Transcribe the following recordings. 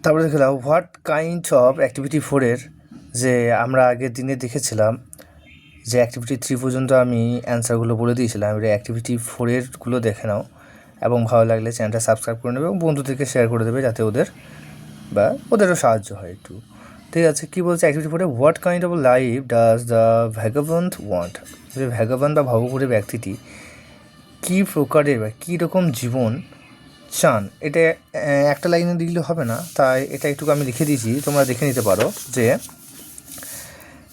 তারপরে দেখলাম what kind of activity 4-এর যে আমরা আগের দিনে দেখেছিলাম যে অ্যাক্টিভিটি 3 পর্যন্ত আমি অ্যান্সারগুলো বলে দিয়েছিলাম। এবার অ্যাক্টিভিটি 4-এরগুলো দেখে নাও এবং ভালো লাগলে চ্যানেলটা সাবস্ক্রাইব করে নেবে এবং বন্ধুদেরকে শেয়ার করে দেবে যাতে ওদেরও সাহায্য হয় একটু। ঠিক আছে, কী বলছে অ্যাক্টিভিটি 4-এ? What kind of life does the vagabond want? যে ভ্যাগাবন্ড বা ভাবুকুরে ব্যক্তিটি কী প্রকারের বা কী রকম জীবন চান? এটা একটা লাইনে দিলে হবে না, তাই এটা একটু আমি লিখে দিয়েছি, তোমরা দেখে নিতে পারো যে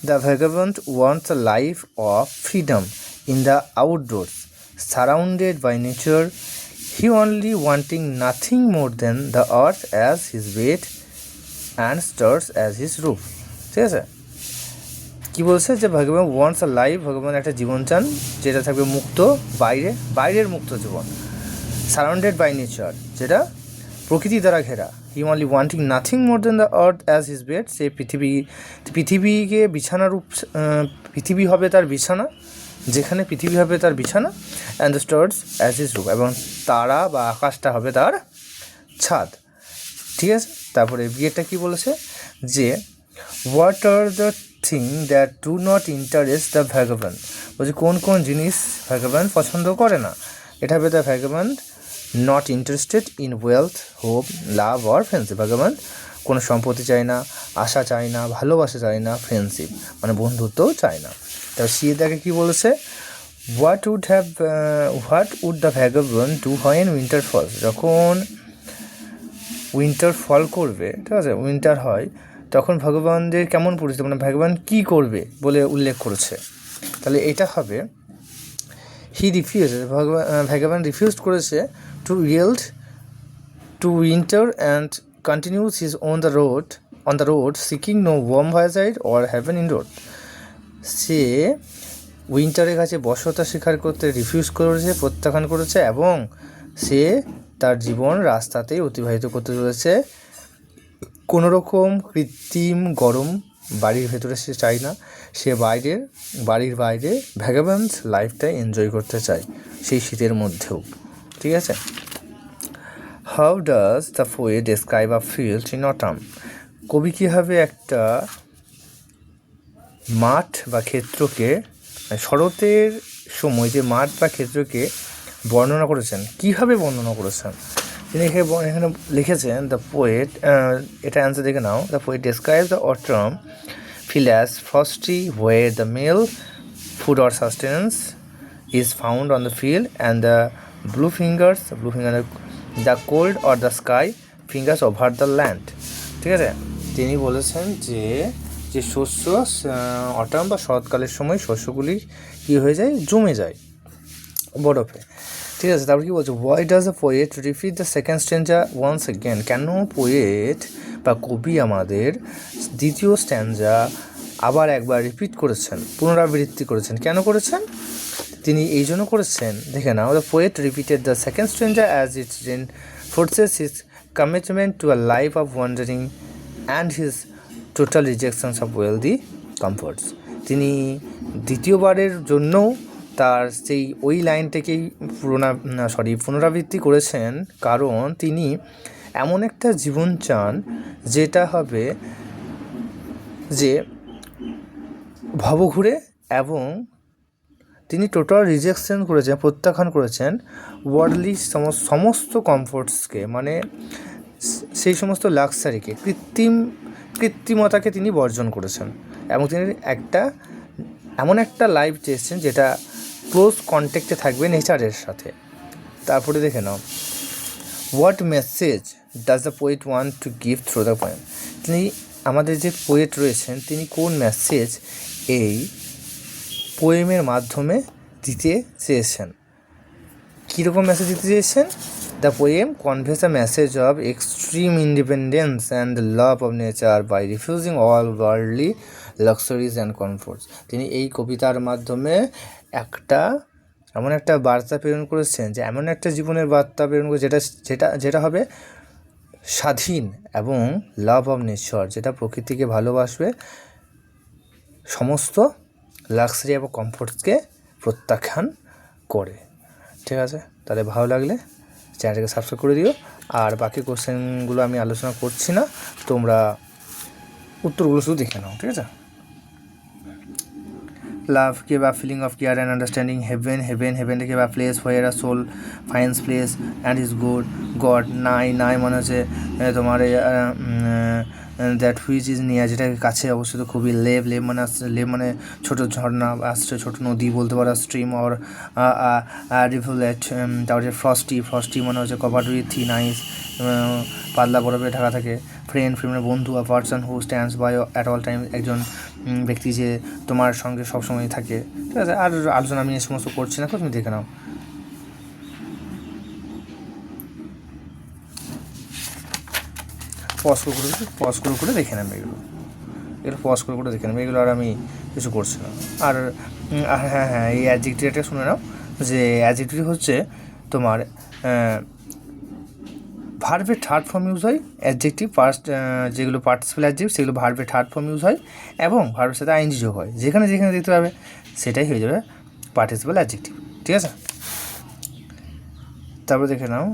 the vagabond wants a life of freedom in the outdoors surrounded by nature, he only wanting nothing more than the earth as his bed and stars as his roof. ঠিক আছে, কী বলছে যে ভগবান ওয়ান্টস আ লাইফ, ভগবান একটা জীবন চান যেটা থাকবে মুক্ত, বাইরের মুক্ত জীবন, সারাউন্ডেড বাই নেচার যেটা প্রকৃতি দ্বারা ঘেরা, he only wanting nothing more than the earth as his bed, সে পৃথিবীকে বিছানারূপ, পৃথিবী হবে তার বিছানা, যেখানে পৃথিবী হবে তার বিছানা, and the stars as his roof, এবং তারা বা আকাশটা হবে তার ছাদ। ঠিক আছে, তারপরে বিয়েটা কী বলেছে যে what are the thing that do not interest the vagabond? বলছে কোন কোন জিনিস ভ্যাগাবন্ড পছন্দ করে না। এটা হবে the vagabond not interested in wealth, hope, love or friendship. Vagabond কোনো সম্পত্তি চায় না, আশা চায় না, ভালোবাসা চায় না, ফ্রেন্ডশিপ মানে বন্ধুত্বও চায় না। তার সিয়ে দেখে কী বলেছে? What would the vagabond do when winter falls? যখন উইন্টার ফল করবে, ঠিক আছে, উইন্টার হয়, তখন ভগবানদের কেমন পরিস্থিতি, মানে ভগবান কী করবে বলে উল্লেখ করেছে। তাহলে এটা হবে হি রিফিউজ, ভগবান রিফিউজ করেছে to yield to winter and continues his on the road seeking no warm fireside or haven in road. সে উইন্টারের কাছে বশ্যতা স্বীকার করতে রিফিউজ করেছে, প্রত্যাখ্যান করেছে, এবং সে তার জীবন রাস্তাতেই অতিবাহিত করতে চলেছে। কোনো রকম কৃত্রিম গরম বাড়ির ভেতরে সে চায় না, সে বাড়ির বাইরে ভ্যাগাবন্ড লাইফটা এনজয় করতে চায়, সেই শীতের মধ্যেও। ঠিক আছে, how does the poet describe a field in autumn? কবি কীভাবে একটা মাঠ বা ক্ষেত্রকে, শরতের সময় যে মাঠ বা ক্ষেত্রকে বর্ণনা করেছেন, কীভাবে বর্ণনা করেছেন তিনি এখানে লিখেছেন দ্য পোয়েট, এটা অ্যান্সার দেখে নাও। The poet describe the autumn field as frosty, where the male food or sustenance is found on the field, and the blue fingers, the cold or the sky fingers over the land. ঠিক আছে, তিনি বলেছেন যে শস্য autumn বা শরৎকালের সময় শস্যগুলি কী হয়ে যায়, জমে যায় বরফে। ঠিক আছে, তারপর কী বলছে? Why does the poet repeat the second stanza once again? কেন পোয়েট বা কবি আমাদের দ্বিতীয় স্ট্যাঞ্জা আবার একবার রিপিট করেছেন, পুনরাবৃত্তি করেছেন? কেন করেছেন? তিনি এই জন্য করেছেন, দেখে নাও। The poet repeated the second stanza as it reinforces his commitment to a life of wandering and his total rejections of wealthy comforts. তিনি দ্বিতীয়বারের জন্যও তার ওই লাইনটাকেই পুনরাবৃত্তি করেছেন, কারণ তিনি এমন একটা জীবন চান যেটা হবে যে ভবঘুরে, এবং তিনি টোটাল রিজেকশন করেছেন, প্রত্যাখ্যান করেছেন ওয়ার্ল্ডলি সমস্ত কমফোর্টসকে, মানে সেই সমস্ত লাক্সারিকে, কৃত্রিমতাকে তিনি বর্জন করেছেন, এবং তিনি এমন একটা লাইফ চেয়েছেন যেটা ক্লোজ কন্ট্যাক্টে থাকবে নেচারের সাথে। তারপরে দেখে নাও, what message does the poet want to give through the poem? তিনি আমাদের যে পোয়েট রয়েছেন, তিনি কোন মেসেজ এই পোয়েমের মাধ্যমে দিতে চেয়েছেন? কীরকম মেসেজ দিতে চেয়েছেন? The poem conveys a message of extreme independence and the love of nature by refusing all worldly luxuries and comforts. তিনি এই কবিতার মাধ্যমে এমন একটা বার্তা প্রেরণ করেছেন, যে এমন একটা জীবনের বার্তা প্রেরণ করে যেটা হবে স্বাধীন, এবং লাভ অফ নেচার, যেটা প্রকৃতিকে ভালোবাসবে, সমস্ত লাক্সারি এবং কমফোর্টসকে প্রত্যাখ্যান করে। ঠিক আছে, তাহলে ভালো লাগলে চ্যানেলটাকে সাবস্ক্রাইব করে দিও। আর বাকি কোশ্চেনগুলো আমি আলোচনা করছি না, তোমরা উত্তরগুলো শুধু দেখে নাও, ঠিক আছে? লাভ give a feeling of care and understanding. Heaven give a place where a soul finds place and is good. God নাই মনে হচ্ছে তোমার দ্যাট হুইচ ইজ নিয়ার, যেটাকে কাছে অবস্থিত খুবই। লেভ মানে ছোটো ঝর্ণা আসছে, ছোটো নদী বলতে পারো, স্ট্রিম অর রিভুলেট। তারপরে ফ্রস্টি মনে হচ্ছে কভার্ড উইথ থিন আইস, পাতলা বরফে ঢাকা থাকে। ফ্রেন্ড মানে বন্ধু, a person who stands by at all time, একজন ব্যক্তি যে তোমার সঙ্গে সবসময় থাকে, ঠিক আছে? আর আলোচনা আমি এই সমস্ত করছি না, তুমি দেখে নাও। পজ করে দেখে নেবে এগুলো পজ করে দেখে নেবে এগুলো, আর আমি কিছু করছি না। আর হ্যাঁ, এই অ্যাডজেক্টিভটা শুনে নাও, যে অ্যাডজেক্টিভ হচ্ছে তোমার ভার্বের থার্ড ফর্ম ইউজ হয়। অ্যাডজেক্টিভ ফার্স্ট, যেগুলো পার্টিসিপাল অ্যাডজেক্টিভ সেগুলো ভার্বের থার্ড ফর্ম ইউজ হয়, এবং ভার্বের সাথে আইএনজি যোগ হয়। যেখানে দেখতে পাবে সেটাই হয়ে যাবে পার্টিসিপাল অ্যাডজেক্টিভ, ঠিক আছে? তারপরে দেখে নাও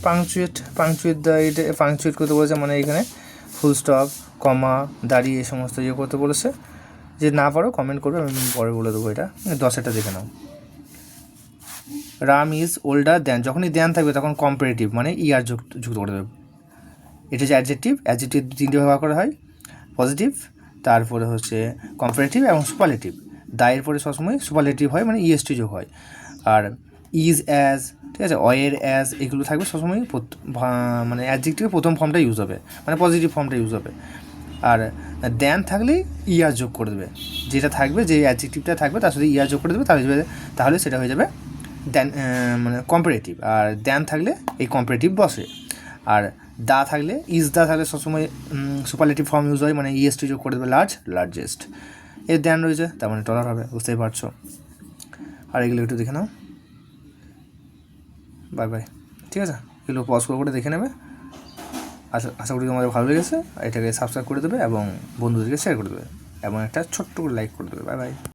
পাংচুয়েট করতে বলেছে, মানে এখানে ফুল স্টপ, কমা, দাঁড়িয়ে এই সমস্ত করতে বলেছে। যে না পারো কমেন্ট করবে, আমি পরে বলে দেবো। এটা 10-এটা দেখে নাও। রাম ইজ ওল্ডার দ্যান, যখনই দ্যান থাকবে তখন কম্পারেটিভ মানে ইয়ার যুক্ত করে দেবে। এটা হচ্ছে অ্যাডজেক্টিভ 3টে ভাগ করা হয়, পজিটিভ, তারপরে হচ্ছে কম্পারেটিভ এবং সুপারলেটিভ। দায়ের পরে সবসময় সুপারলেটিভ হয়, মানে ইএসটি যোগ হয়। আর ইজ, অ্যাজ, ঠিক আছে, অয়ের, অ্যাজ এগুলো থাকবে সবসময়, মানে অ্যাডজেক্টিভের প্রথম ফর্মটা ইউজ হবে, মানে পজিটিভ ফর্মটা ইউজ হবে। আর দ্যান থাকলে ইয়ার যোগ করে দেবে, যেটা থাকবে, যে অ্যাডজেক্টিভটা থাকবে তার সাথে ইয়ার যোগ করে দেবে, তাহলে সেটা হয়ে যাবে দ্যান, মানে কম্পারেটিভ। আর দ্যান থাকলে এই কম্পারেটিভ বসে। আর দা থাকলে, দা থাকলে সবসময় সুপারলেটিভ ফর্ম ইউজ হয়, মানে ইএসটি যোগ করে দেবে, লার্জেস্ট। এর দ্যান রয়েছে, তার মানে টলার হবে, বুঝতেই পারছো। আর এগুলো একটু দেখে নাও। বাই, ঠিক আছে? এগুলো পজ করে দেখে নেবে। আশা করি তোমাদের ভালো লেগেছে। এটাকে সাবস্ক্রাইব করে দেবে এবং বন্ধুদেরকে শেয়ার করে দেবে, এবং একটা ছোট্ট করে লাইক করে দেবে। বাই।